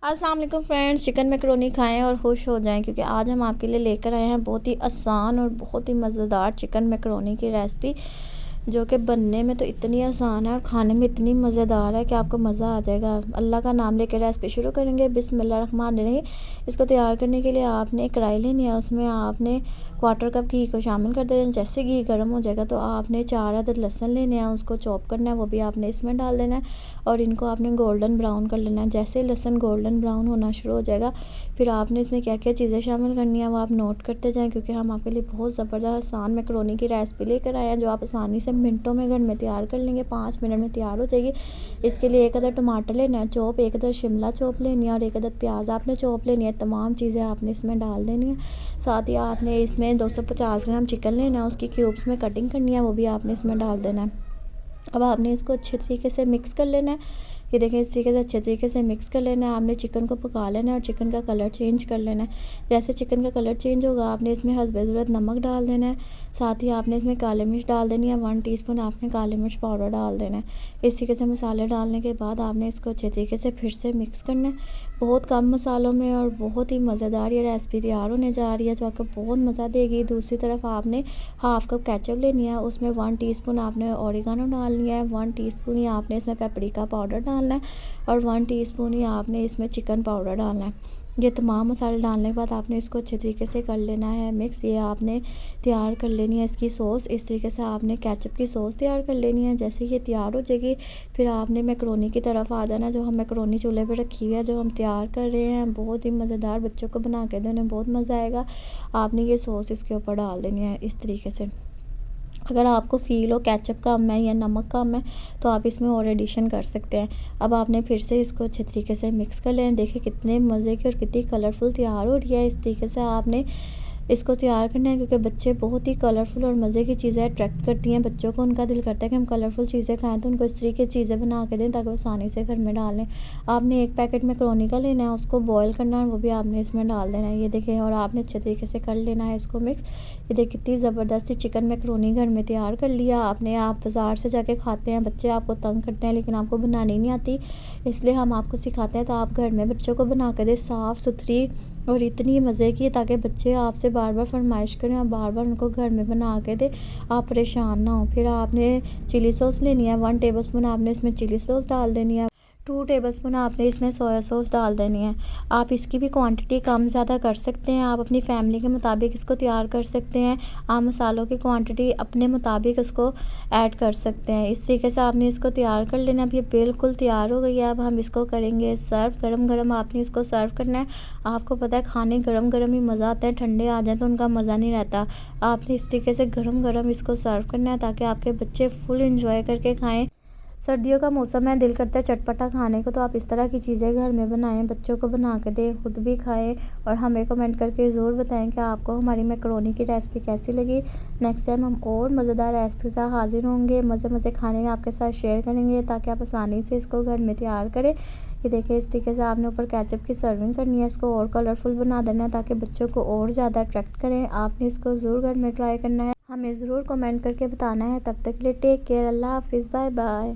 अस्सलाम वालेकुम friends, chicken macaroni खाएं और खुश हो जाएं क्योंकि आज हम आपके लिए लेकर आए हैं बहुत ही आसान और बहुत ही मज़ेदार चिकन मैकरोनी की रेसिपी जो कि बनने में तो इतनी आसान है और खाने में इतनी मज़ेदार है कि आपको मज़ा आ जाएगा। अल्लाह का नाम लेकर रेसिपी शुरू करेंगे। बिस्मिल्लाहिर्रहमानिर्रहीम। इसको तैयार करने के लिए आपने एक कढ़ाई लेनी है, उसमें आपने क्वार्टर कप घी को शामिल कर देना। जैसे घी गर्म हो जाएगा तो आपने 4 अदद लहसुन लेने हैं, उसको चॉप करना है, वो भी आपने इसमें डाल देना है और इनको आपने गोल्डन ब्राउन कर लेना है। जैसे लहसुन गोल्डन ब्राउन होना शुरू हो जाएगा फिर आपने इसमें क्या क्या चीज़ें शामिल करनी है वो आप नोट करते जाएँ क्योंकि हम आपके लिए बहुत ज़बरदस्त आसान मैकरोनी की रेसिपी लेकर आए हैं जो आप आसानी से मिनटों में घर में तैयार कर लेंगे। 5 मिनट में तैयार हो जाएगी। इसके लिए 1 अदद टमाटर लेना है चॉप, 1 अदद शिमला चॉप लेनी है और 1 अदद प्याज आपने चॉप लेनी है। तमाम चीज़ें आपने इसमें डाल देनी है। साथ ही आपने इसमें 250 ग्राम चिकन लेना है, उसकी क्यूब्स में कटिंग करनी है, वो भी आपने इसमें डाल देना है। अब आपने इसको अच्छे तरीके से मिक्स कर लेना है। ये देखें, इस तरीके से अच्छे तरीके से मिक्स कर लेना है। आपने चिकन को पका लेना है और चिकन का कलर चेंज कर लेना है। जैसे चिकन का कलर चेंज होगा आपने इसमें हस्बे ज़रूरत नमक डाल देना है। साथ ही आपने इसमें काली मिर्च डाल देनी है। 1 टीस्पून आपने काली मिर्च पाउडर डाल देना है। इस तरीके से मसाले डालने के बाद आपने इसको अच्छे तरीके से फिर से मिक्स करना है। बहुत कम मसालों में और बहुत ही मज़ेदार ये रेसिपी तैयार होने जा रही है जो आपको बहुत मज़ा देगी। दूसरी तरफ आपने हाफ़ कप केचप लेनी है, उसमें 1 टीस्पून आपने ओरिगानो डालनी है, 1 टीस्पून ही आपने इसमें पेपरिका पाउडर डालना है और 1 टीस्पून ही आपने इसमें चिकन पाउडर डालना है। ये तमाम मसाले डालने के बाद आपने इसको अच्छे तरीके से कर लेना है मिक्स। ये आपने तैयार कर लेनी है इसकी सॉस। इस तरीके से आपने केचप की सॉस तैयार कर लेनी है। जैसे ये तैयार हो जाएगी फिर आपने मैकरोनी की तरफ आ जाना। जो हम मैकरोनी चूल्हे पे रखी हुई है जो हम तैयार कर रहे हैं बहुत ही मज़ेदार, बच्चों को बना के देने बहुत मज़ा आएगा। आपने ये सॉस इसके ऊपर डाल देनी है इस तरीके से। अगर आपको फ़ील हो केचप कम है या नमक कम है तो आप इसमें और एडिशन कर सकते हैं। अब आपने फिर से इसको अच्छे तरीके से मिक्स कर लें। देखिए कितने मज़े की और कितनी कलरफुल तैयार हो रही है। इस तरीके से आपने इसको तैयार करना है क्योंकि बच्चे बहुत ही कलरफुल और मज़े की चीज़ें अट्रैक्ट करती हैं बच्चों को। उनका दिल करता है कि हम कलरफुल चीज़ें खाएं तो उनको इस तरीके की चीज़ें बना के दें ताकि वो आसानी से घर में डाल लें। आपने 1 पैकेट मैकरोनी का लेना है, उसको बॉयल करना है, वो भी आपने इसमें डाल देना है। ये देखें और आपने अच्छे तरीके से कर लेना है इसको मिक्स। ये देखिए कितनी ज़बरदस्ती चिकन मैकरोनी घर में तैयार कर लिया आपने। आप बाज़ार से जाके खाते हैं, बच्चे आपको तंग करते हैं लेकिन आपको बनानी नहीं आती, इसलिए हम आपको सिखाते हैं तो आप घर में बच्चों को बना के दें साफ़ सुथरी और इतनी मज़े की ताकि बच्चे आपसे बार बार फरमाइश करें और बार बार उनको घर में बना के दें, आप परेशान ना हो। फिर आपने चिली सॉस लेनी है, 1 टेबलस्पून आपने इसमें चिली सॉस डाल देनी है, 2 टेबलस्पून आपने इसमें सोया सॉस डाल देनी है। आप इसकी भी क्वांटिटी कम ज़्यादा कर सकते हैं, आप अपनी फैमिली के मुताबिक इसको तैयार कर सकते हैं। आप मसालों की क्वांटिटी अपने मुताबिक इसको ऐड कर सकते हैं। इस तरीके से आपने इसको तैयार कर लेना। अब ये बिल्कुल तैयार हो गई है। अब हम इसको करेंगे सर्व। गरम गरम आपने इसको सर्व करना है। आपको पता है खाने गरम गरम ही मज़ा आता है, ठंडे आ जाए तो उनका मज़ा नहीं रहता। आपने इस तरीके से गरम गरम इसको सर्व करना है ताकि आपके बच्चे फुल इंजॉय करके खाएँ। सर्दियों का मौसम है, दिल करता है चटपटा खाने को, तो आप इस तरह की चीज़ें घर में बनाएं, बच्चों को बना के दें, खुद भी खाएं और हमें कमेंट करके ज़रूर बताएं कि आपको हमारी मैकरोनी की रेसिपी कैसी लगी। नेक्स्ट टाइम हम और मज़ेदार रेसिपी के साथ हाजिर होंगे, मज़े मज़े खाने आपके साथ शेयर करेंगे ताकि आप आसानी से इसको घर में तैयार करें। ये देखिए इस तरीके से आपने ऊपर केचप की सर्विंग करनी है, इसको और कलरफुल बना देना है ताकि बच्चों को और ज़्यादा अट्रैक्ट करें। आपने इसको ज़रूर घर में ट्राई करना है, हमें ज़रूर कमेंट करके बताना है। तब तक के लिए टेक केयर, अल्लाह हाफिज़, बाय बाय।